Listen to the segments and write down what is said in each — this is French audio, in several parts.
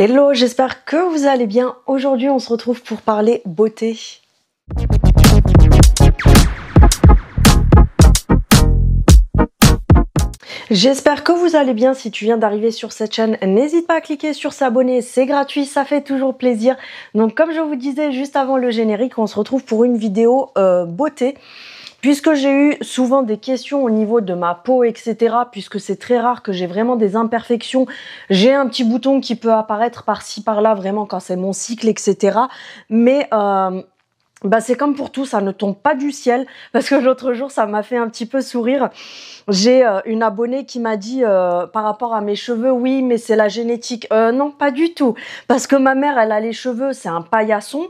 Hello, j'espère que vous allez bien. Aujourd'hui, on se retrouve pour parler beauté. J'espère que vous allez bien. Si tu viens d'arriver sur cette chaîne, n'hésite pas à cliquer sur s'abonner, c'est gratuit, ça fait toujours plaisir. Donc comme je vous disais juste avant le générique, on se retrouve pour une vidéo beauté. Puisque j'ai eu souvent des questions au niveau de ma peau, etc., puisque c'est très rare que j'ai vraiment des imperfections, j'ai un petit bouton qui peut apparaître par-ci, par-là, vraiment quand c'est mon cycle, etc. Mais c'est comme pour tout, ça ne tombe pas du ciel, parce que l'autre jour, ça m'a fait un petit peu sourire. J'ai une abonnée qui m'a dit par rapport à mes cheveux, oui, mais c'est la génétique. Non, pas du tout, parce que ma mère, elle a les cheveux, c'est un paillasson.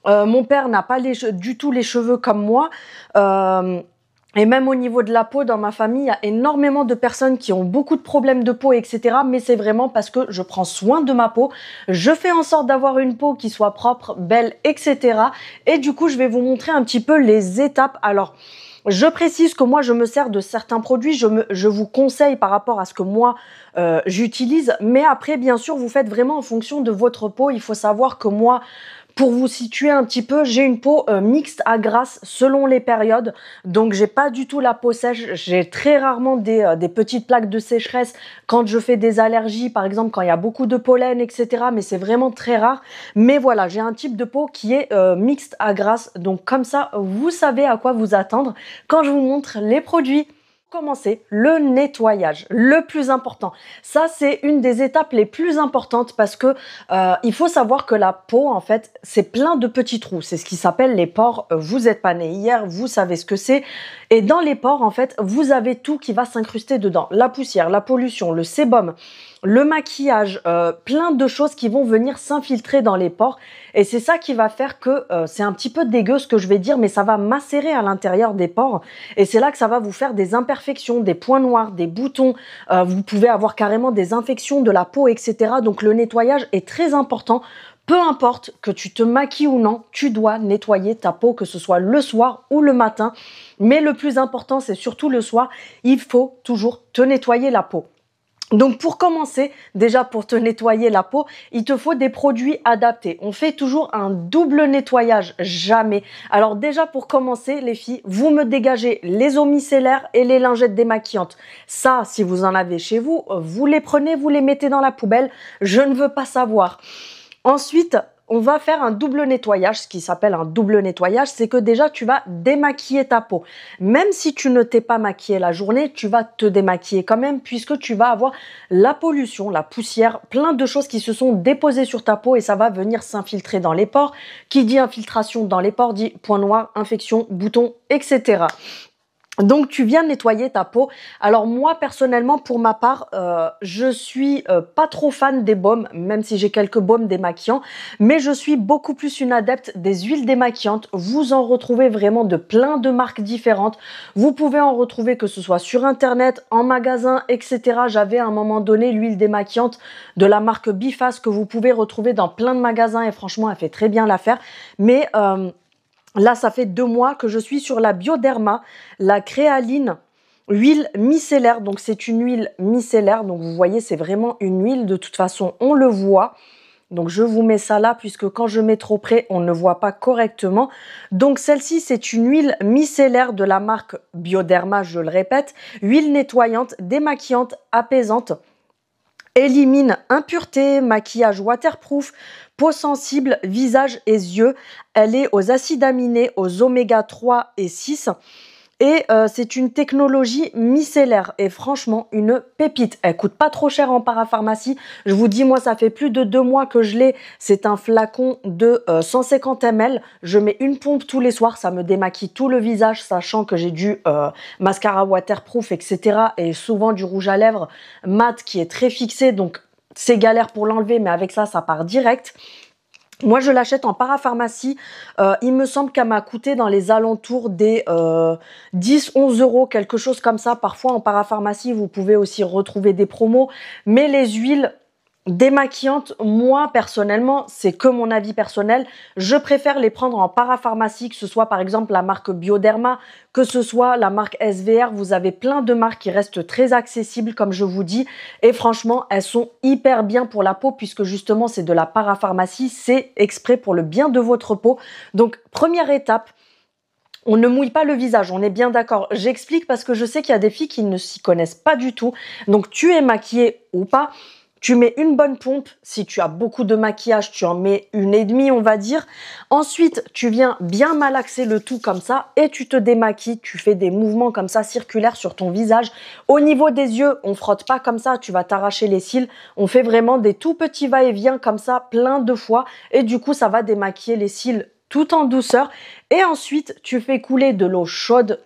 Mon père n'a pas du tout les cheveux comme moi. Et même au niveau de la peau, dans ma famille, il y a énormément de personnes qui ont beaucoup de problèmes de peau, etc. Mais c'est vraiment parce que je prends soin de ma peau. Je fais en sorte d'avoir une peau qui soit propre, belle, etc. Et du coup, je vais vous montrer un petit peu les étapes. Alors, je précise que moi, je me sers de certains produits. Je vous conseille par rapport à ce que moi, j'utilise. Mais après, bien sûr, vous faites vraiment en fonction de votre peau. Il faut savoir que moi, pour vous situer un petit peu, j'ai une peau mixte à grasse selon les périodes. Donc, j'ai pas du tout la peau sèche. J'ai très rarement des petites plaques de sécheresse quand je fais des allergies, par exemple, quand il y a beaucoup de pollen, etc. Mais c'est vraiment très rare. Mais voilà, j'ai un type de peau qui est mixte à grasse. Donc, comme ça, vous savez à quoi vous attendre quand je vous montre les produits. Commencer le nettoyage, le plus important. Ça, c'est une des étapes les plus importantes parce que il faut savoir que la peau, en fait, c'est plein de petits trous. C'est ce qui s'appelle les pores. Vous n'êtes pas né hier, vous savez ce que c'est. Et dans les pores, en fait, vous avez tout qui va s'incruster dedans. La poussière, la pollution, le sébum, le maquillage, plein de choses qui vont venir s'infiltrer dans les pores. Et c'est ça qui va faire que c'est un petit peu dégueu ce que je vais dire, mais ça va macérer à l'intérieur des pores. Et c'est là que ça va vous faire des imperfections, des points noirs, des boutons. Vous pouvez avoir carrément des infections de la peau, etc. Donc le nettoyage est très important. Peu importe que tu te maquilles ou non, tu dois nettoyer ta peau, que ce soit le soir ou le matin. Mais le plus important, c'est surtout le soir. Il faut toujours te nettoyer la peau. Donc pour commencer, déjà pour te nettoyer la peau, il te faut des produits adaptés. On fait toujours un double nettoyage, jamais. Alors déjà pour commencer, les filles, vous me dégagez les eaux micellaires et les lingettes démaquillantes. Ça, si vous en avez chez vous, vous les prenez, vous les mettez dans la poubelle. Je ne veux pas savoir. Ensuite, on va faire un double nettoyage. Ce qui s'appelle un double nettoyage, c'est que déjà, tu vas démaquiller ta peau. Même si tu ne t'es pas maquillé la journée, tu vas te démaquiller quand même puisque tu vas avoir la pollution, la poussière, plein de choses qui se sont déposées sur ta peau et ça va venir s'infiltrer dans les pores. Qui dit infiltration dans les pores dit point noir, infection, boutons, etc. Donc, tu viens nettoyer ta peau. Alors, moi, personnellement, pour ma part, je suis pas trop fan des baumes, même si j'ai quelques baumes démaquillants, mais je suis beaucoup plus une adepte des huiles démaquillantes. Vous en retrouvez vraiment de plein de marques différentes. Vous pouvez en retrouver que ce soit sur Internet, en magasin, etc. J'avais à un moment donné l'huile démaquillante de la marque Bifas que vous pouvez retrouver dans plein de magasins et franchement, elle fait très bien l'affaire. Mais là, ça fait 2 mois que je suis sur la Bioderma, la créaline, huile micellaire. Donc, c'est une huile micellaire. Donc, vous voyez, c'est vraiment une huile. De toute façon, on le voit. Donc, je vous mets ça là puisque quand je mets trop près, on ne voit pas correctement. Donc, celle-ci, c'est une huile micellaire de la marque Bioderma, je le répète. Huile nettoyante, démaquillante, apaisante. Élimine impuretés, maquillage waterproof, peau sensible, visage et yeux. Elle est aux acides aminés, aux oméga 3 et 6. Et c'est une technologie micellaire et franchement une pépite. Elle coûte pas trop cher en parapharmacie. Je vous dis, moi, ça fait plus de 2 mois que je l'ai. C'est un flacon de 150 ml. Je mets une pompe tous les soirs. Ça me démaquille tout le visage, sachant que j'ai du mascara waterproof, etc. Et souvent du rouge à lèvres mat qui est très fixé. Donc, c'est galère pour l'enlever, mais avec ça, ça part direct. Moi, je l'achète en parapharmacie. Il me semble qu'elle m'a coûté dans les alentours des 10-11 euros, quelque chose comme ça. Parfois, en parapharmacie, vous pouvez aussi retrouver des promos. Mais les huiles, démaquillantes, moi personnellement, c'est que mon avis personnel, je préfère les prendre en parapharmacie, que ce soit par exemple la marque Bioderma, que ce soit la marque SVR. Vous avez plein de marques qui restent très accessibles comme je vous dis, et franchement elles sont hyper bien pour la peau puisque justement c'est de la parapharmacie, c'est exprès pour le bien de votre peau. Donc première étape, on ne mouille pas le visage, on est bien d'accord. J'explique parce que je sais qu'il y a des filles qui ne s'y connaissent pas du tout. Donc tu es maquillée ou pas, tu mets une bonne pompe. Si tu as beaucoup de maquillage, tu en mets 1,5 on va dire. Ensuite, tu viens bien malaxer le tout comme ça et tu te démaquilles. Tu fais des mouvements comme ça circulaires sur ton visage. Au niveau des yeux, on frotte pas comme ça, tu vas t'arracher les cils. On fait vraiment des tout petits va-et-vient comme ça plein de fois et du coup, ça va démaquiller les cils tout en douceur. Et ensuite, tu fais couler de l'eau chaude,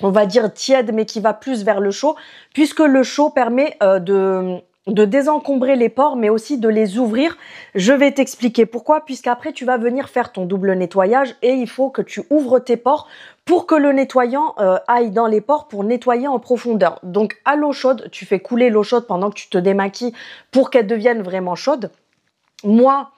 on va dire tiède, mais qui va plus vers le chaud, puisque le chaud permet de désencombrer les pores, mais aussi de les ouvrir. Je vais t'expliquer pourquoi, puisqu'après, tu vas venir faire ton double nettoyage et il faut que tu ouvres tes pores pour que le nettoyant aille dans les pores pour nettoyer en profondeur. Donc, à l'eau chaude, tu fais couler l'eau chaude pendant que tu te démaquilles pour qu'elle devienne vraiment chaude. Moi,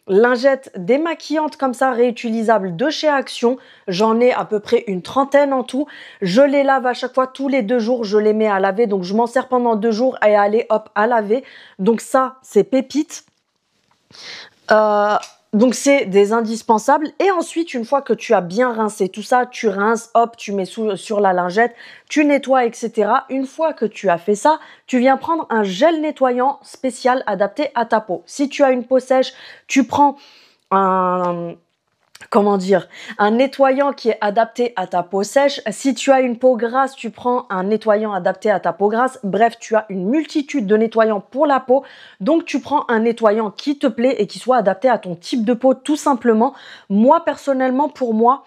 lingette démaquillante comme ça, réutilisable de chez Action. J'en ai à peu près une trentaine en tout. Je les lave à chaque fois, tous les 2 jours, je les mets à laver. Donc, je m'en sers pendant 2 jours et allez, hop, à laver. Donc, ça, c'est pépite. Donc, c'est des indispensables. Et ensuite, une fois que tu as bien rincé tout ça, tu rinces, hop, tu mets sur la lingette, tu nettoies, etc. Une fois que tu as fait ça, tu viens prendre un gel nettoyant spécial adapté à ta peau. Si tu as une peau sèche, tu prends un nettoyant qui est adapté à ta peau sèche. Si tu as une peau grasse, tu prends un nettoyant adapté à ta peau grasse. Bref, tu as une multitude de nettoyants pour la peau. Donc, tu prends un nettoyant qui te plaît et qui soit adapté à ton type de peau, tout simplement. Moi, personnellement, pour moi,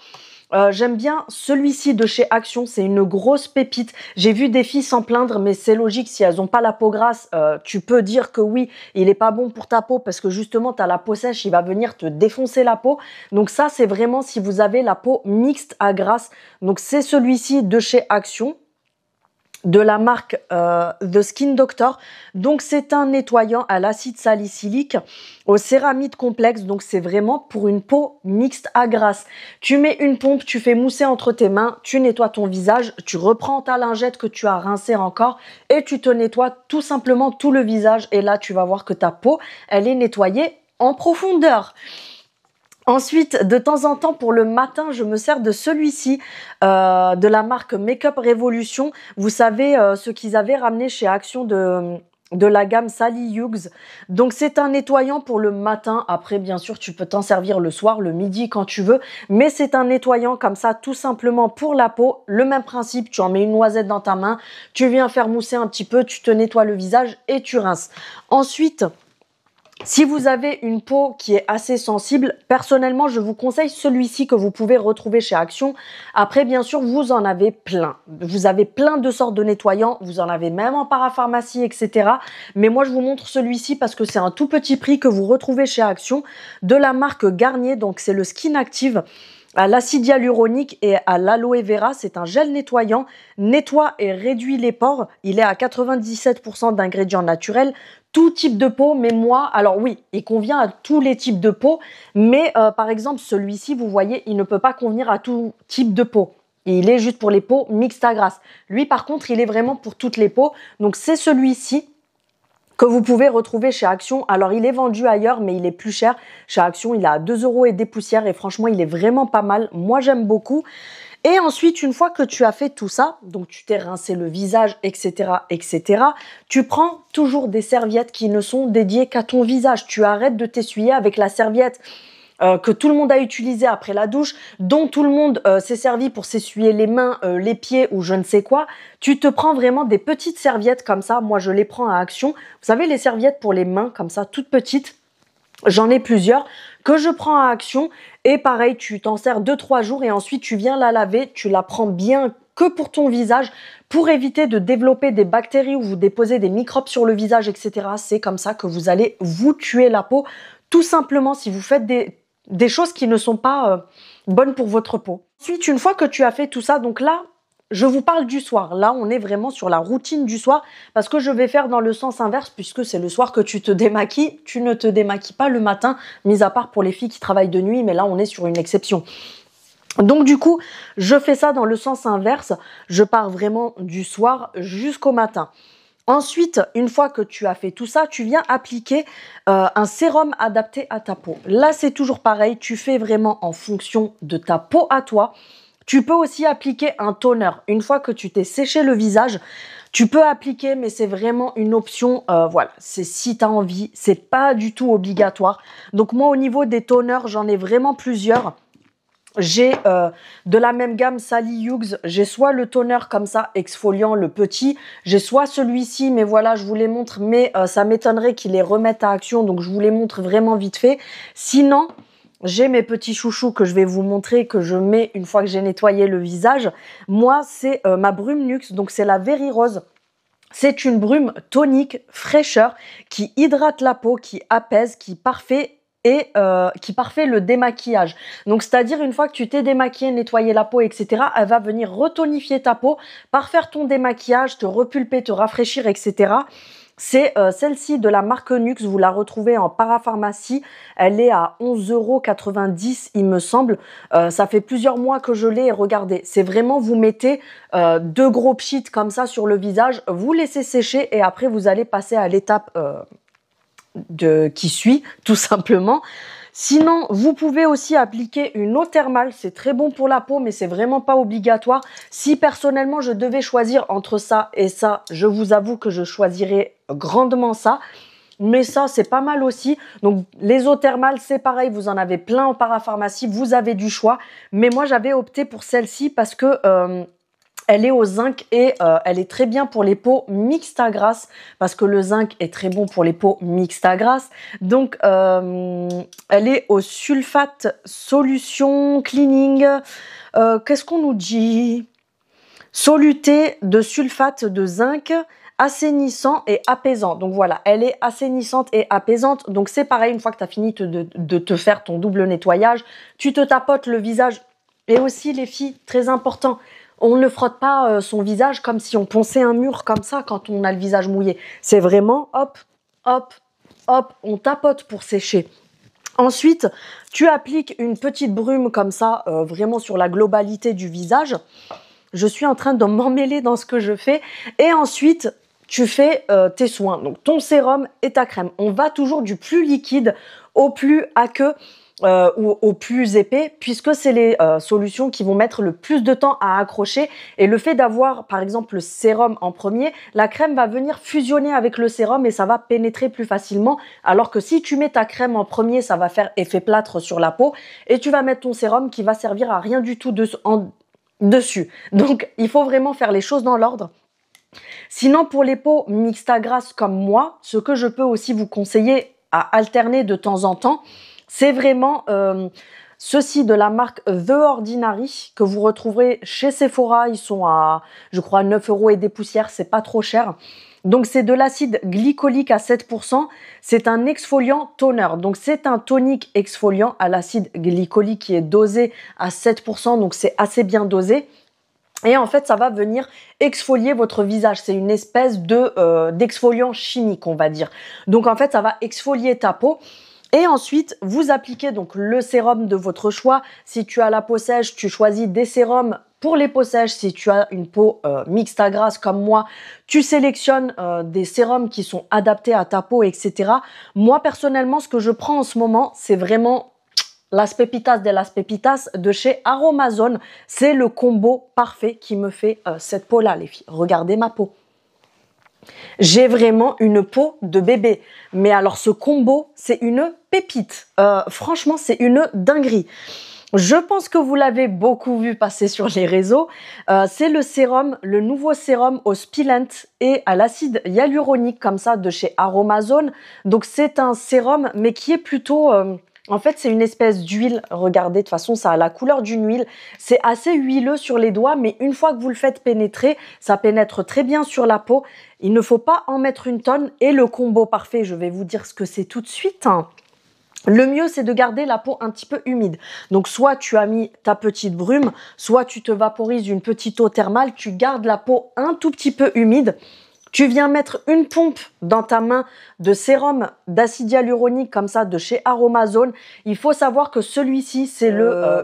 j'aime bien celui-ci de chez Action, c'est une grosse pépite. J'ai vu des filles s'en plaindre, mais c'est logique, si elles n'ont pas la peau grasse, tu peux dire que oui, il est pas bon pour ta peau parce que justement, tu as la peau sèche, il va venir te défoncer la peau. Donc ça, c'est vraiment si vous avez la peau mixte à grasse. Donc c'est celui-ci de chez Action, de la marque The Skin Doctor. Donc c'est un nettoyant à l'acide salicylique au céramide complexe. Donc c'est vraiment pour une peau mixte à grasse. Tu mets une pompe, tu fais mousser entre tes mains, tu nettoies ton visage, tu reprends ta lingette que tu as rincée encore et tu te nettoies tout simplement tout le visage. Et là tu vas voir que ta peau, elle est nettoyée en profondeur. Ensuite, de temps en temps, pour le matin, je me sers de celui-ci, de la marque Makeup Revolution. Vous savez, ce qu'ils avaient ramené chez Action de la gamme Sally Hughes. Donc, c'est un nettoyant pour le matin. Après, bien sûr, tu peux t'en servir le soir, le midi, quand tu veux. Mais c'est un nettoyant comme ça, tout simplement pour la peau. Le même principe, tu en mets une noisette dans ta main, tu viens faire mousser un petit peu, tu te nettoies le visage et tu rinces. Ensuite, si vous avez une peau qui est assez sensible, personnellement, je vous conseille celui-ci que vous pouvez retrouver chez Action. Après, bien sûr, vous en avez plein. Vous avez plein de sortes de nettoyants. Vous en avez même en parapharmacie, etc. Mais moi, je vous montre celui-ci parce que c'est un tout petit prix que vous retrouvez chez Action de la marque Garnier. Donc, c'est le Skin Active à l'acide hyaluronique et à l'aloe vera. C'est un gel nettoyant, nettoie et réduit les pores. Il est à 97% d'ingrédients naturels, tout type de peau. Mais moi, alors oui, il convient à tous les types de peau, mais par exemple celui-ci, vous voyez, il ne peut pas convenir à tout type de peau. Il est juste pour les peaux mixtes à grasse. Lui, par contre, il est vraiment pour toutes les peaux. Donc c'est celui-ci que vous pouvez retrouver chez Action. Alors, il est vendu ailleurs, mais il est plus cher. Chez Action, il est à 2 € et des poussières. Et franchement, il est vraiment pas mal. Moi, j'aime beaucoup. Et ensuite, une fois que tu as fait tout ça, donc tu t'es rincé le visage, etc., etc., tu prends toujours des serviettes qui ne sont dédiées qu'à ton visage. Tu arrêtes de t'essuyer avec la serviette que tout le monde a utilisé après la douche, dont tout le monde s'est servi pour s'essuyer les mains, les pieds ou je ne sais quoi. Tu te prends vraiment des petites serviettes comme ça. Moi, je les prends à Action. Vous savez, les serviettes pour les mains comme ça, toutes petites. J'en ai plusieurs que je prends à Action. Et pareil, tu t'en sers 2-3 jours et ensuite tu viens la laver. Tu la prends bien que pour ton visage pour éviter de développer des bactéries ou vous déposer des microbes sur le visage, etc. C'est comme ça que vous allez vous tuer la peau. Tout simplement, si vous faites des choses qui ne sont pas bonnes pour votre peau. Ensuite, une fois que tu as fait tout ça, donc là, je vous parle du soir. Là, on est vraiment sur la routine du soir parce que je vais faire dans le sens inverse puisque c'est le soir que tu te démaquilles. Tu ne te démaquilles pas le matin, mis à part pour les filles qui travaillent de nuit, mais là, on est sur une exception. Donc du coup, je fais ça dans le sens inverse. Je pars vraiment du soir jusqu'au matin. Ensuite, une fois que tu as fait tout ça, tu viens appliquer un sérum adapté à ta peau. Là, c'est toujours pareil. Tu fais vraiment en fonction de ta peau à toi. Tu peux aussi appliquer un toner. Une fois que tu t'es séché le visage, tu peux appliquer, mais c'est vraiment une option. Voilà, c'est si tu as envie. C'est pas du tout obligatoire. Donc moi, au niveau des toners, j'en ai vraiment plusieurs. J'ai de la même gamme Sally Hughes, j'ai soit le toner comme ça, exfoliant, le petit, j'ai soit celui-ci, mais voilà, je vous les montre, mais ça m'étonnerait qu'ils les remettent à action, donc je vous les montre vraiment vite fait. Sinon, j'ai mes petits chouchous que je vais vous montrer, que je mets une fois que j'ai nettoyé le visage. Moi, c'est ma brume Nuxe, donc c'est la Very Rose. C'est une brume tonique, fraîcheur, qui hydrate la peau, qui apaise, qui parfait le démaquillage. Donc, c'est-à-dire, une fois que tu t'es démaquillé, nettoyé la peau, etc., elle va venir retonifier ta peau, parfaire ton démaquillage, te repulper, te rafraîchir, etc. C'est celle-ci de la marque Nuxe, vous la retrouvez en parapharmacie, elle est à 11,90 €, il me semble. Ça fait plusieurs mois que je l'ai et regardez, c'est vraiment, vous mettez 2 gros pchits comme ça sur le visage, vous laissez sécher et après vous allez passer à l'étape qui suit, tout simplement. Sinon, vous pouvez aussi appliquer une eau thermale. C'est très bon pour la peau, mais c'est vraiment pas obligatoire. Si personnellement, je devais choisir entre ça et ça, je vous avoue que je choisirais grandement ça. Mais ça, c'est pas mal aussi. Donc, les eaux thermales, c'est pareil. Vous en avez plein en parapharmacie. Vous avez du choix. Mais moi, j'avais opté pour celle-ci parce que elle est au zinc et elle est très bien pour les peaux mixtes à grasse parce que le zinc est très bon pour les peaux mixtes à grasse. Donc, elle est au sulfate solution cleaning. Qu'est-ce qu'on nous dit? Soluté de sulfate de zinc, assainissant et apaisant. Donc voilà, elle est assainissante et apaisante. Donc c'est pareil, une fois que tu as fini de te faire ton double nettoyage, tu te tapotes le visage. Et aussi les filles, très important, on ne frotte pas son visage comme si on ponçait un mur comme ça quand on a le visage mouillé. C'est vraiment hop, hop, hop, on tapote pour sécher. Ensuite, tu appliques une petite brume comme ça, vraiment sur la globalité du visage. Je suis en train de m'emmêler dans ce que je fais. Et ensuite, tu fais tes soins. Donc, ton sérum et ta crème. On va toujours du plus liquide au plus aqueux. Ou au plus épais, puisque c'est les solutions qui vont mettre le plus de temps à accrocher. Et le fait d'avoir, par exemple, le sérum en premier, la crème va venir fusionner avec le sérum et ça va pénétrer plus facilement. Alors que si tu mets ta crème en premier, ça va faire effet plâtre sur la peau et tu vas mettre ton sérum qui va servir à rien du tout dessus. Donc, il faut vraiment faire les choses dans l'ordre. Sinon, pour les peaux mixtes à grasse comme moi, ce que je peux aussi vous conseiller à alterner de temps en temps, c'est vraiment ceux-ci de la marque The Ordinary que vous retrouverez chez Sephora. Ils sont à, je crois, 9 € et des poussières. C'est pas trop cher. Donc, c'est de l'acide glycolique à 7%. C'est un exfoliant toner. Donc, c'est un tonique exfoliant à l'acide glycolique qui est dosé à 7%. Donc, c'est assez bien dosé. Et en fait, ça va venir exfolier votre visage. C'est une espèce d'exfoliant chimique, on va dire. Donc, en fait, ça va exfolier ta peau. Et ensuite, vous appliquez donc le sérum de votre choix. Si tu as la peau sèche, tu choisis des sérums pour les peaux sèches. Si tu as une peau mixte à grasse comme moi, tu sélectionnes des sérums qui sont adaptés à ta peau, etc. Moi, personnellement, ce que je prends en ce moment, c'est vraiment Las Pepitas de Las Pepitas de chez Aromazone. C'est le combo parfait qui me fait cette peau-là, les filles. Regardez ma peau. J'ai vraiment une peau de bébé. Mais alors ce combo, c'est une pépite. Franchement, c'est une dinguerie. Je pense que vous l'avez beaucoup vu passer sur les réseaux. C'est le sérum, le nouveau sérum au spilent et à l'acide hyaluronique comme ça de chez Aromazone. Donc c'est un sérum mais qui est plutôt... en fait, c'est une espèce d'huile. Regardez, de toute façon, ça a la couleur d'une huile. C'est assez huileux sur les doigts, mais une fois que vous le faites pénétrer, ça pénètre très bien sur la peau. Il ne faut pas en mettre une tonne. Et le combo parfait, je vais vous dire ce que c'est tout de suite. Le mieux, c'est de garder la peau un petit peu humide. Donc, soit tu as mis ta petite brume, soit tu te vaporises une petite eau thermale, tu gardes la peau un tout petit peu humide. Tu viens mettre une pompe dans ta main de sérum d'acide hyaluronique comme ça de chez Aromazone. Il faut savoir que celui-ci, c'est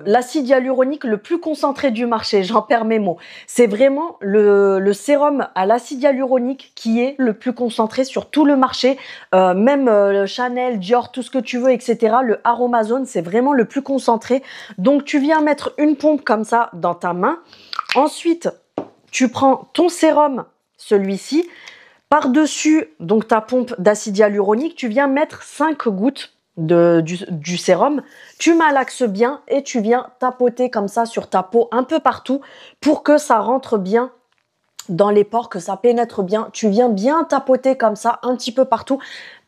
l'acide hyaluronique le plus concentré du marché. J'en perds mes mots. C'est vraiment le sérum à l'acide hyaluronique qui est le plus concentré sur tout le marché. Même Chanel, Dior, tout ce que tu veux, etc. Le Aromazone, c'est vraiment le plus concentré. Donc, tu viens mettre une pompe comme ça dans ta main. Ensuite, tu prends ton sérum, celui-ci, par-dessus donc ta pompe d'acide hyaluronique, tu viens mettre 5 gouttes du sérum, tu malaxes bien et tu viens tapoter comme ça sur ta peau un peu partout pour que ça rentre bien dans les pores, que ça pénètre bien. Tu viens bien tapoter comme ça un petit peu partout.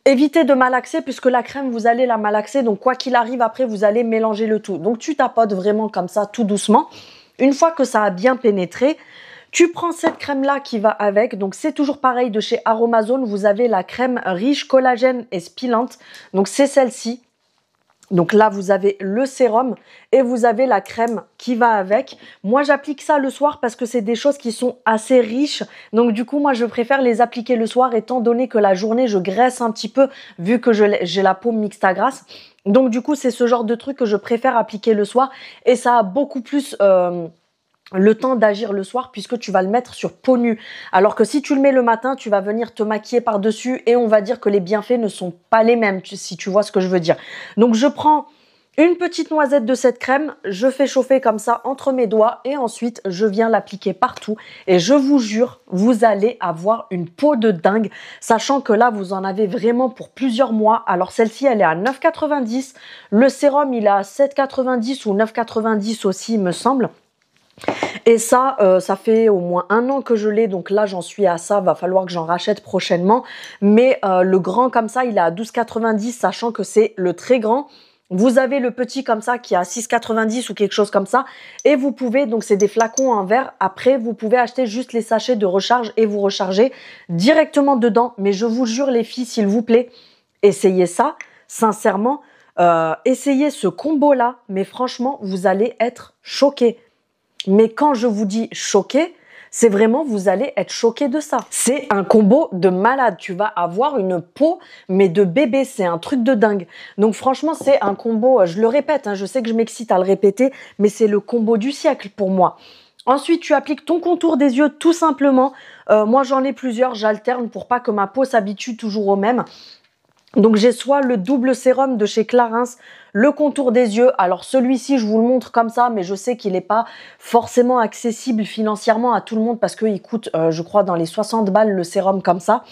Évitez de malaxer puisque la crème, vous allez la malaxer. Donc, quoi qu'il arrive, après, vous allez mélanger le tout. Donc, tu tapotes vraiment comme ça, tout doucement. Une fois que ça a bien pénétré, tu prends cette crème-là qui va avec. Donc, c'est toujours pareil de chez Aromazone. Vous avez la crème riche collagène et spilante. Donc, c'est celle-ci. Donc là, vous avez le sérum et vous avez la crème qui va avec. Moi, j'applique ça le soir parce que c'est des choses qui sont assez riches. Donc du coup, moi, je préfère les appliquer le soir étant donné que la journée, je graisse un petit peu vu que j'ai la peau mixte à grasse. Donc du coup, c'est ce genre de truc que je préfère appliquer le soir et ça a beaucoup plus le temps d'agir le soir puisque tu vas le mettre sur peau nue. Alors que si tu le mets le matin, tu vas venir te maquiller par-dessus et on va dire que les bienfaits ne sont pas les mêmes, si tu vois ce que je veux dire. Donc, je prends une petite noisette de cette crème, je fais chauffer comme ça entre mes doigts et ensuite, je viens l'appliquer partout. Et je vous jure, vous allez avoir une peau de dingue, sachant que là, vous en avez vraiment pour plusieurs mois. Alors, celle-ci, elle est à 9,90 €. Le sérum, il est à 7,90 € ou 9,90 € aussi, il me semble. Et ça, ça fait au moins 1 an que je l'ai, donc là j'en suis à ça, va falloir que j'en rachète prochainement. Mais le grand comme ça, il est à 12,90 €, sachant que c'est le très grand. Vous avez le petit comme ça qui est à 6,90 € ou quelque chose comme ça. Et vous pouvez, donc c'est des flacons en verre. Après, vous pouvez acheter juste les sachets de recharge et vous recharger directement dedans. Mais je vous jure les filles, s'il vous plaît, essayez ça, sincèrement. Essayez ce combo-là, mais franchement, vous allez être choqués. Mais quand je vous dis choqué, c'est vraiment, vous allez être choqué de ça. C'est un combo de malade. Tu vas avoir une peau, mais de bébé. C'est un truc de dingue. Donc franchement, c'est un combo, je le répète, hein, je sais que je m'excite à le répéter, mais c'est le combo du siècle pour moi. Ensuite, tu appliques ton contour des yeux tout simplement. Moi, j'en ai plusieurs, j'alterne pour pas que ma peau s'habitue toujours au même. Donc j'ai soit le double sérum de chez Clarins, le contour des yeux. Alors celui-ci, je vous le montre comme ça, mais je sais qu'il n'est pas forcément accessible financièrement à tout le monde parce qu'il coûte, je crois, dans les 60 balles le sérum comme ça.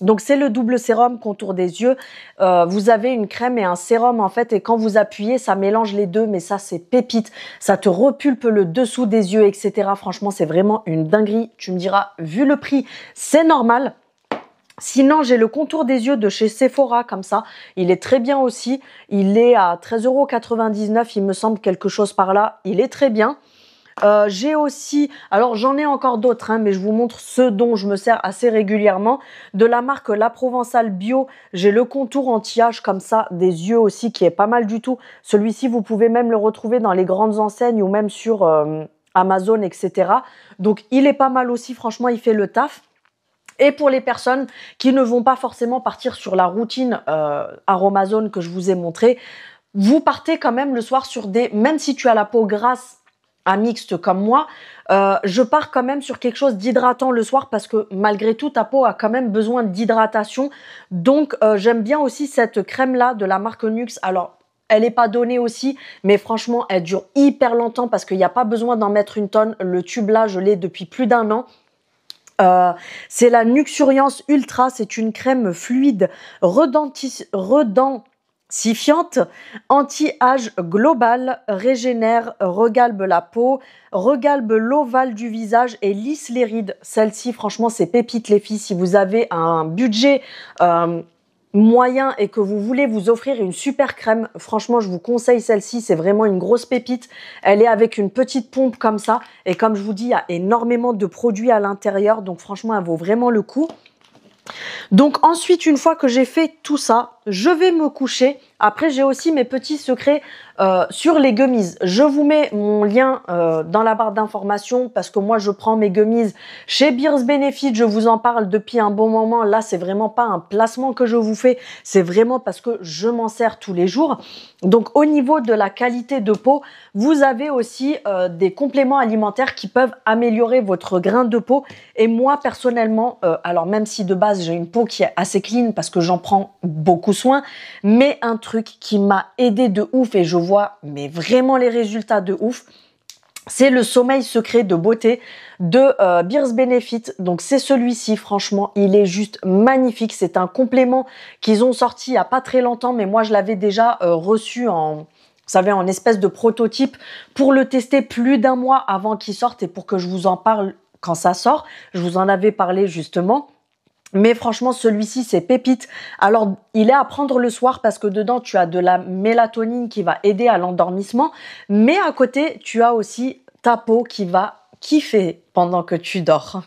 Donc c'est le double sérum contour des yeux. Vous avez une crème et un sérum en fait, et quand vous appuyez, ça mélange les deux, mais ça c'est pépite. Ça te repulpe le dessous des yeux, etc. Franchement, c'est vraiment une dinguerie. Tu me diras, vu le prix, c'est normal. Sinon, j'ai le contour des yeux de chez Sephora, comme ça. Il est très bien aussi. Il est à 13,99 €, il me semble, quelque chose par là. Il est très bien. J'ai aussi, alors j'en ai encore d'autres, hein, mais je vous montre ceux dont je me sers assez régulièrement. De la marque La Provençale Bio, j'ai le contour anti-âge comme ça, des yeux aussi, qui est pas mal du tout. Celui-ci, vous pouvez même le retrouver dans les grandes enseignes ou même sur Amazon, etc. Donc, il est pas mal aussi, franchement, il fait le taf. Et pour les personnes qui ne vont pas forcément partir sur la routine Aromazone que je vous ai montré, vous partez quand même le soir sur des... Même si tu as la peau grasse à mixte comme moi, je pars quand même sur quelque chose d'hydratant le soir parce que malgré tout, ta peau a quand même besoin d'hydratation. Donc, j'aime bien aussi cette crème-là de la marque Nuxe. Alors, elle n'est pas donnée aussi, mais franchement, elle dure hyper longtemps parce qu'il n'y a pas besoin d'en mettre une tonne. Le tube là, je l'ai depuis plus d'1 an. C'est la Nuxuriance Ultra, c'est une crème fluide redensifiante, anti-âge global, régénère, regalbe la peau, regalbe l'ovale du visage et lisse les rides. Celle-ci, franchement, c'est pépite les filles. Si vous avez un budget moyen et que vous voulez vous offrir une super crème, franchement je vous conseille celle-ci, c'est vraiment une grosse pépite. Elle est avec une petite pompe comme ça et comme je vous dis, il y a énormément de produits à l'intérieur, donc franchement elle vaut vraiment le coup. Donc ensuite, une fois que j'ai fait tout ça, je vais me coucher. Après, j'ai aussi mes petits secrets sur les gummies. Je vous mets mon lien dans la barre d'informations parce que moi, je prends mes gummies chez Beers Benefit. Je vous en parle depuis un bon moment. Là, c'est vraiment pas un placement que je vous fais. C'est vraiment parce que je m'en sers tous les jours. Donc, au niveau de la qualité de peau, vous avez aussi des compléments alimentaires qui peuvent améliorer votre grain de peau. Et moi, personnellement, alors même si de base, j'ai une peau qui est assez clean parce que j'en prends beaucoup soin, mais un truc qui m'a aidé de ouf et je vois mais vraiment les résultats de ouf, c'est le sommeil secret de beauté de Beers Benefit. Donc c'est celui-ci, franchement, il est juste magnifique. C'est un complément qu'ils ont sorti il n'y a pas très longtemps, mais moi je l'avais déjà reçu en, vous savez, en espèce de prototype pour le tester plus d'un mois avant qu'il sorte et pour que je vous en parle quand ça sort. Je vous en avais parlé justement. Mais franchement, celui-ci, c'est pépite. Alors, il est à prendre le soir parce que dedans, tu as de la mélatonine qui va aider à l'endormissement. Mais à côté, tu as aussi ta peau qui va kiffer pendant que tu dors.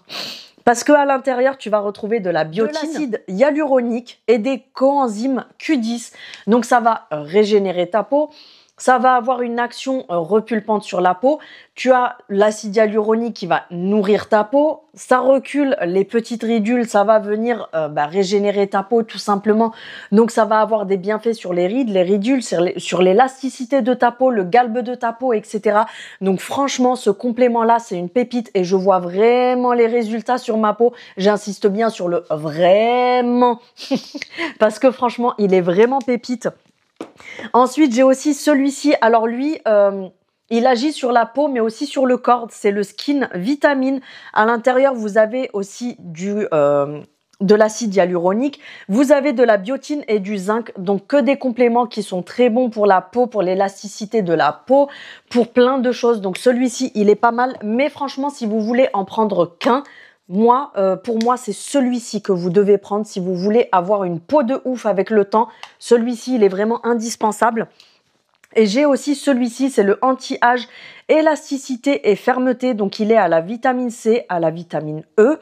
Parce qu'à l'intérieur, tu vas retrouver de la biotine, de l'acide hyaluronique et des coenzymes Q10. Donc, ça va régénérer ta peau. Ça va avoir une action repulpante sur la peau. Tu as l'acide hyaluronique qui va nourrir ta peau. Ça recule les petites ridules. Ça va venir régénérer ta peau tout simplement. Donc, ça va avoir des bienfaits sur les rides, les ridules, sur l'élasticité de ta peau, le galbe de ta peau, etc. Donc, franchement, ce complément-là, c'est une pépite et je vois vraiment les résultats sur ma peau. J'insiste bien sur le vraiment parce que franchement, il est vraiment pépite. Ensuite, j'ai aussi celui-ci. Alors lui, il agit sur la peau, mais aussi sur le corps. C'est le Skin Vitamine. À l'intérieur, vous avez aussi de l'acide hyaluronique. Vous avez de la biotine et du zinc. Donc, que des compléments qui sont très bons pour la peau, pour l'élasticité de la peau, pour plein de choses. Donc, celui-ci, il est pas mal. Mais franchement, si vous voulez en prendre qu'un, pour moi, c'est celui-ci que vous devez prendre si vous voulez avoir une peau de ouf avec le temps. Celui-ci, il est vraiment indispensable. Et j'ai aussi celui-ci, c'est le anti-âge, élasticité et fermeté. Donc, il est à la vitamine C, à la vitamine E,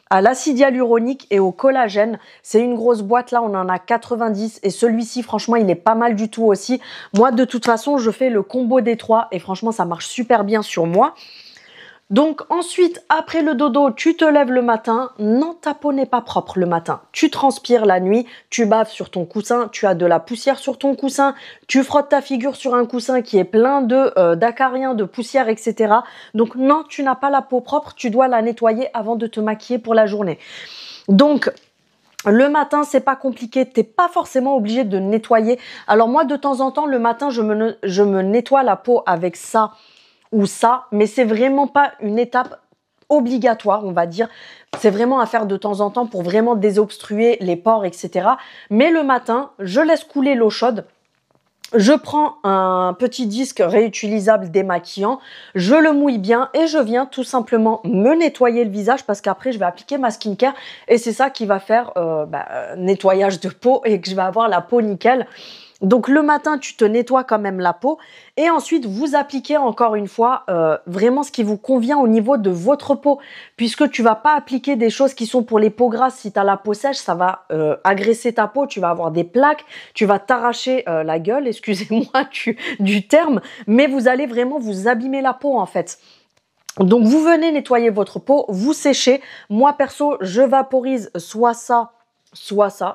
à l'acide hyaluronique et au collagène. C'est une grosse boîte, là, on en a 90. Et celui-ci, franchement, il est pas mal du tout aussi. Moi, de toute façon, je fais le combo des trois et franchement, ça marche super bien sur moi. Donc ensuite, après le dodo, tu te lèves le matin. Non, ta peau n'est pas propre le matin. Tu transpires la nuit, tu baves sur ton coussin, tu as de la poussière sur ton coussin, tu frottes ta figure sur un coussin qui est plein d'acariens, de poussière, etc. Donc non, tu n'as pas la peau propre, tu dois la nettoyer avant de te maquiller pour la journée. Donc, le matin, c'est pas compliqué, t'es pas forcément obligé de nettoyer. Alors moi, de temps en temps, le matin, je me nettoie la peau avec ça ou ça, mais c'est vraiment pas une étape obligatoire, on va dire. C'est vraiment à faire de temps en temps pour vraiment désobstruer les pores, etc. Mais le matin, je laisse couler l'eau chaude. Je prends un petit disque réutilisable démaquillant, je le mouille bien et je viens tout simplement me nettoyer le visage parce qu'après je vais appliquer ma skincare et c'est ça qui va faire nettoyage de peau et que je vais avoir la peau nickel. Donc le matin, tu te nettoies quand même la peau et ensuite vous appliquez encore une fois vraiment ce qui vous convient au niveau de votre peau puisque tu vas pas appliquer des choses qui sont pour les peaux grasses. Si tu as la peau sèche, ça va agresser ta peau, tu vas avoir des plaques, tu vas t'arracher la gueule, excusez-moi du terme, mais vous allez vraiment vous abîmer la peau en fait. Donc vous venez nettoyer votre peau, vous séchez. Moi perso, je vaporise soit ça,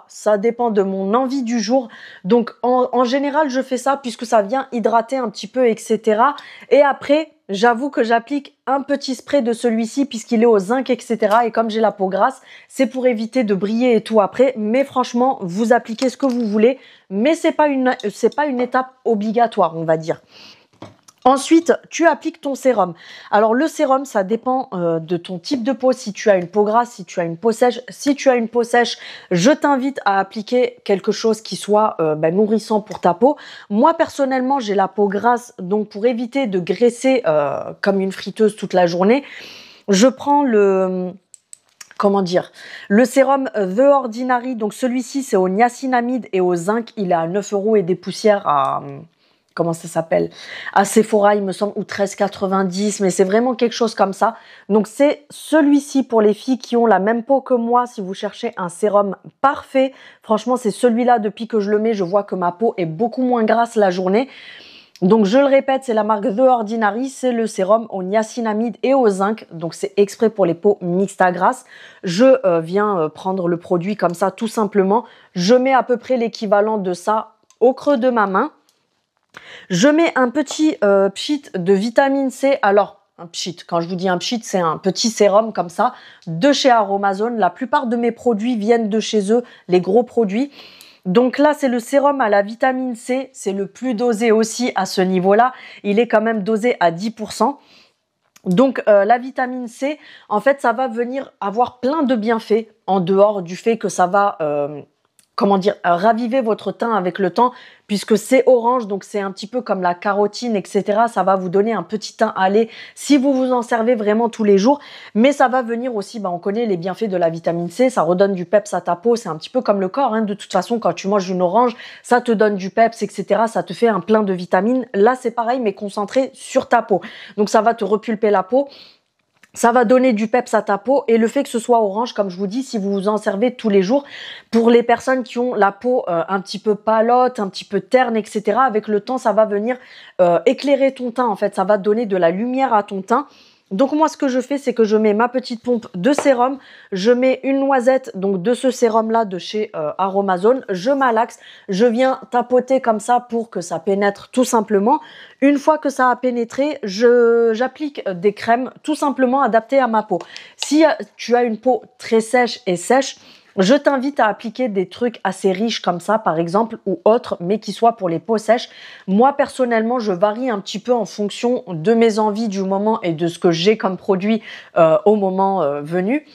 ça dépend de mon envie du jour. Donc en général, je fais ça puisque ça vient hydrater un petit peu, etc. Et après, j'avoue que j'applique un petit spray de celui-ci puisqu'il est au zinc, etc. Et comme j'ai la peau grasse, c'est pour éviter de briller et tout après. Mais franchement, vous appliquez ce que vous voulez, mais c'est pas une étape obligatoire, on va dire. Ensuite, tu appliques ton sérum. Alors, le sérum, ça dépend de ton type de peau. Si tu as une peau grasse, si tu as une peau sèche. Si tu as une peau sèche, je t'invite à appliquer quelque chose qui soit nourrissant pour ta peau. Moi, personnellement, j'ai la peau grasse. Donc, pour éviter de graisser comme une friteuse toute la journée, je prends le sérum The Ordinary. Donc, celui-ci, c'est au niacinamide et au zinc. Il est à 9 € et des poussières à comment ça s'appelle, à Sephora, il me semble, ou 13,90, mais c'est vraiment quelque chose comme ça. Donc c'est celui-ci pour les filles qui ont la même peau que moi. Si vous cherchez un sérum parfait, franchement, c'est celui-là. Depuis que je le mets, je vois que ma peau est beaucoup moins grasse la journée. Donc je le répète, c'est la marque The Ordinary, c'est le sérum au niacinamide et au zinc, donc c'est exprès pour les peaux mixtes à grasse. Je viens prendre le produit comme ça tout simplement, je mets à peu près l'équivalent de ça au creux de ma main. Je mets un petit pchit de vitamine C, alors un pchit, quand je vous dis un pchit, c'est un petit sérum comme ça, de chez Aromazone. La plupart de mes produits viennent de chez eux, les gros produits. Donc là, c'est le sérum à la vitamine C, c'est le plus dosé aussi à ce niveau-là. Il est quand même dosé à 10%. Donc la vitamine C, en fait, ça va venir avoir plein de bienfaits en dehors du fait que ça va, comment dire, raviver votre teint avec le temps, puisque c'est orange, donc c'est un petit peu comme la carotine, etc. Ça va vous donner un petit teint hâlé si vous vous en servez vraiment tous les jours. Mais ça va venir aussi, on connaît les bienfaits de la vitamine C, ça redonne du peps à ta peau, c'est un petit peu comme le corps, hein. De toute façon, quand tu manges une orange, ça te donne du peps, etc. Ça te fait un plein de vitamines. Là, c'est pareil, mais concentré sur ta peau. Donc ça va te repulper la peau. Ça va donner du peps à ta peau et le fait que ce soit orange, comme je vous dis, si vous vous en servez tous les jours, pour les personnes qui ont la peau un petit peu palote, un petit peu terne, etc., avec le temps, ça va venir éclairer ton teint, en fait, ça va donner de la lumière à ton teint. Donc moi, ce que je fais, c'est que je mets ma petite pompe de sérum, je mets une noisette donc de ce sérum-là de chez Aromazone, je malaxe, je viens tapoter comme ça pour que ça pénètre tout simplement. Une fois que ça a pénétré, j'applique des crèmes tout simplement adaptées à ma peau. Si tu as une peau très sèche et sèche, je t'invite à appliquer des trucs assez riches comme ça, par exemple, ou autres, mais qui soient pour les peaux sèches. Moi, personnellement, je varie un petit peu en fonction de mes envies du moment et de ce que j'ai comme produit au moment venu.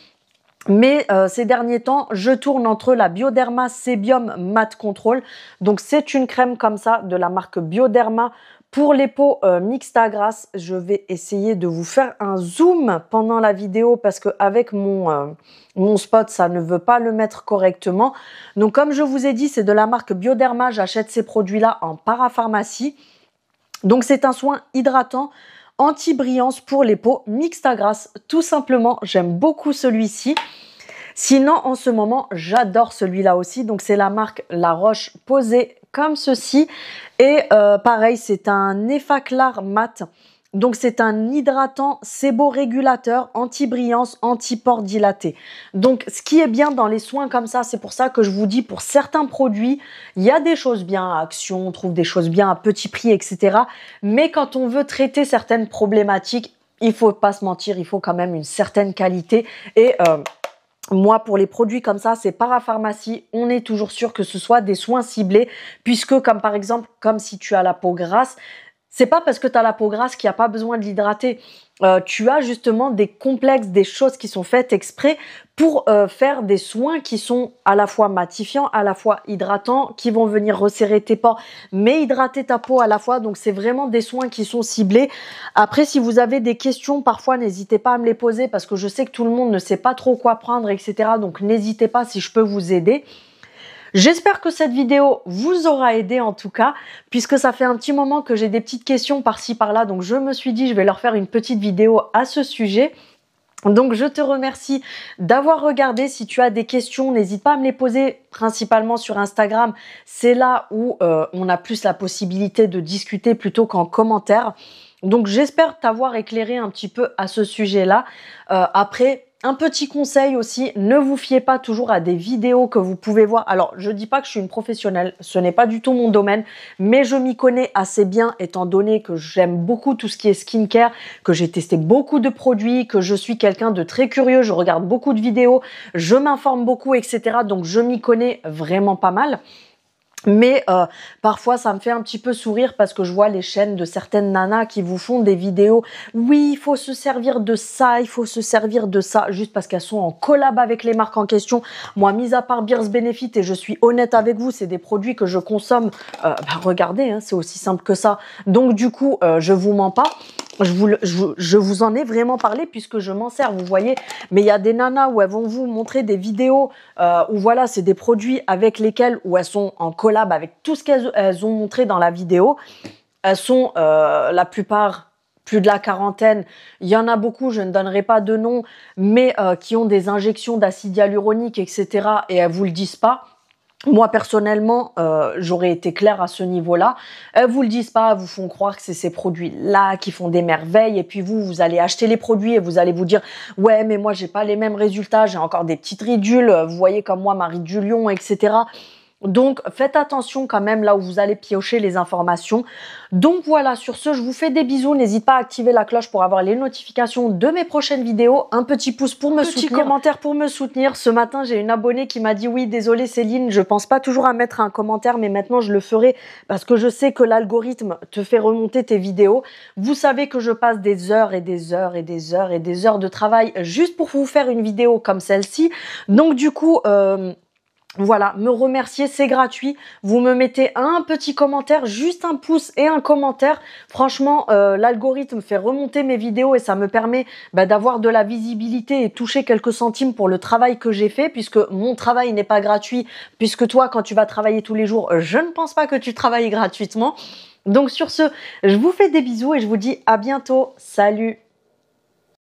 Mais ces derniers temps, je tourne entre la Bioderma Sebium Matte Control. Donc, c'est une crème comme ça de la marque Bioderma. Pour les peaux mixtes à grasse, je vais essayer de vous faire un zoom pendant la vidéo parce que avec mon spot, ça ne veut pas le mettre correctement. Donc, comme je vous ai dit, c'est de la marque Bioderma. J'achète ces produits-là en parapharmacie. Donc, c'est un soin hydratant anti-brillance pour les peaux mixtes à grasse. Tout simplement, j'aime beaucoup celui-ci. Sinon, en ce moment, j'adore celui-là aussi. Donc, c'est la marque La Roche-Posay comme ceci. Et pareil, c'est un effaclar mat. Donc, c'est un hydratant séborégulateur, anti-brillance, anti-pores dilatés. Donc, ce qui est bien dans les soins comme ça, c'est pour ça que je vous dis, pour certains produits, il y a des choses bien à Action, on trouve des choses bien à petit prix, etc. Mais quand on veut traiter certaines problématiques, il faut pas se mentir, il faut quand même une certaine qualité. Et moi, pour les produits comme ça, c'est parapharmacie. On est toujours sûr que ce soit des soins ciblés, puisque comme par exemple, comme si tu as la peau grasse, c'est pas parce que tu as la peau grasse qu'il n'y a pas besoin de l'hydrater. Tu as justement des complexes, des choses qui sont faites exprès pour faire des soins qui sont à la fois matifiants, à la fois hydratants, qui vont venir resserrer tes pores, mais hydrater ta peau à la fois. Donc, c'est vraiment des soins qui sont ciblés. Après, si vous avez des questions, parfois, n'hésitez pas à me les poser parce que je sais que tout le monde ne sait pas trop quoi prendre, etc. Donc, n'hésitez pas si je peux vous aider. J'espère que cette vidéo vous aura aidé en tout cas, puisque ça fait un petit moment que j'ai des petites questions par-ci par-là, donc je me suis dit je vais leur faire une petite vidéo à ce sujet. Donc je te remercie d'avoir regardé. Si tu as des questions, n'hésite pas à me les poser principalement sur Instagram. C'est là où on a plus la possibilité de discuter plutôt qu'en commentaire. Donc j'espère t'avoir éclairé un petit peu à ce sujet-là. Après, un petit conseil aussi, ne vous fiez pas toujours à des vidéos que vous pouvez voir. Alors, je dis pas que je suis une professionnelle, ce n'est pas du tout mon domaine, mais je m'y connais assez bien étant donné que j'aime beaucoup tout ce qui est skincare, que j'ai testé beaucoup de produits, que je suis quelqu'un de très curieux, je regarde beaucoup de vidéos, je m'informe beaucoup, etc. Donc, je m'y connais vraiment pas mal. Mais parfois, ça me fait un petit peu sourire parce que je vois les chaînes de certaines nanas qui vous font des vidéos. Oui, il faut se servir de ça, il faut se servir de ça, juste parce qu'elles sont en collab avec les marques en question. Moi, mis à part Beers Benefit, et je suis honnête avec vous, c'est des produits que je consomme. Regardez, hein, c'est aussi simple que ça. Donc du coup, je vous mens pas. Je vous en ai vraiment parlé puisque je m'en sers, vous voyez. Mais il y a des nanas où elles vont vous montrer des vidéos où voilà, c'est des produits avec lesquels où elles sont en collab avec tout ce qu'elles ont montré dans la vidéo. elles sont la plupart plus de la quarantaine. Il y en a beaucoup, je ne donnerai pas de nom, mais qui ont des injections d'acide hyaluronique, etc. et elles vous le disent pas. Moi, personnellement, j'aurais été claire à ce niveau-là. Elles vous le disent pas, elles vous font croire que c'est ces produits-là qui font des merveilles. Et puis vous allez acheter les produits et vous allez vous dire « Ouais, mais moi, j'ai pas les mêmes résultats, j'ai encore des petites ridules. Vous voyez comme moi, ma ridule, etc. » Donc, faites attention quand même là où vous allez piocher les informations. Donc voilà, sur ce, je vous fais des bisous. N'hésite pas à activer la cloche pour avoir les notifications de mes prochaines vidéos. Un petit pouce pour me soutenir. Petit commentaire pour me soutenir. Ce matin, j'ai une abonnée qui m'a dit « Oui, désolée Céline, je pense pas toujours à mettre un commentaire, mais maintenant je le ferai parce que je sais que l'algorithme te fait remonter tes vidéos. » Vous savez que je passe des heures et des heures et des heures et des heures de travail juste pour vous faire une vidéo comme celle-ci. Donc du coup... voilà, me remercier, c'est gratuit. Vous me mettez un petit commentaire, juste un pouce et un commentaire. Franchement, l'algorithme fait remonter mes vidéos et ça me permet d'avoir de la visibilité et toucher quelques centimes pour le travail que j'ai fait, puisque mon travail n'est pas gratuit, puisque toi, quand tu vas travailler tous les jours, je ne pense pas que tu travailles gratuitement. Donc sur ce, je vous fais des bisous et je vous dis à bientôt. Salut!